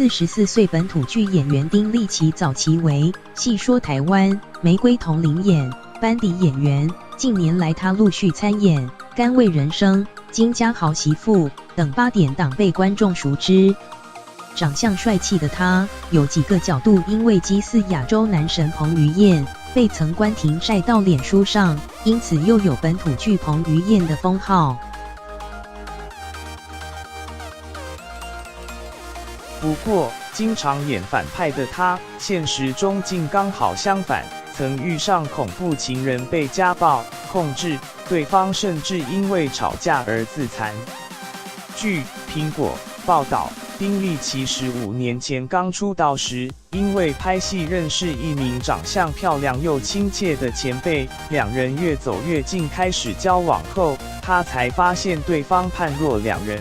44岁本土剧演员丁立奇早期为戏说台湾、玫瑰同龄演、班底演员，近年来他陆续参演《甘味人生》、《金家好媳妇》等8点档被观众熟知。长相帅气的他，有几个角度因为祭祀亚洲男神彭于晏，被曾关停晒到脸书上，因此又有本土剧彭于晏的封号。不过，经常演反派的他，现实中竟刚好相反，曾遇上恐怖情人被家暴、控制，对方甚至因为吵架而自残。据苹果报道，丁立奇15年前刚出道时，因为拍戏认识一名长相漂亮又亲切的前辈，两人越走越近，开始交往后，他才发现对方判若两人。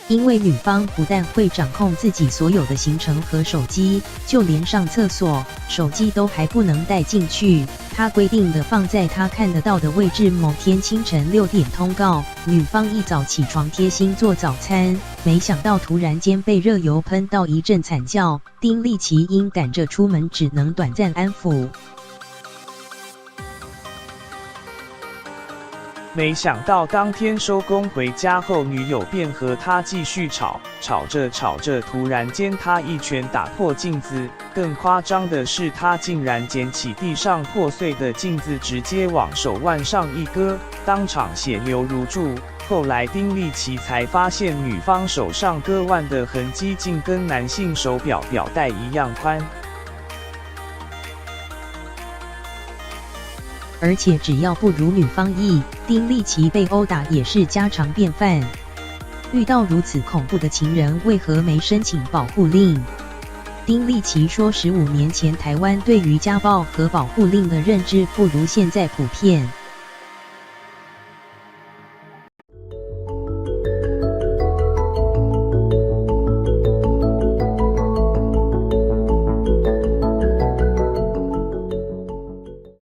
因为女方不但会掌控自己所有的行程和手机，就连上厕所，手机都还不能带进去。他规定的放在他看得到的位置。某天清晨6点通告，女方一早起床贴心做早餐，没想到突然间被热油喷到一阵惨叫，丁立奇因赶着出门，只能短暂安抚。没想到当天收工回家后，女友便和他继续吵，吵着，突然间他一拳打破镜子。更夸张的是，他竟然捡起地上破碎的镜子，直接往手腕上一割，当场血流如注。后来丁立奇才发现，女方手上割腕的痕迹竟跟男性手表表带一样宽。而且只要不如女方意，丁立奇被殴打也是家常便饭。遇到如此恐怖的情人，为何没申请保护令？丁立奇说，15年前台湾对于家暴和保护令的认知不如现在普遍。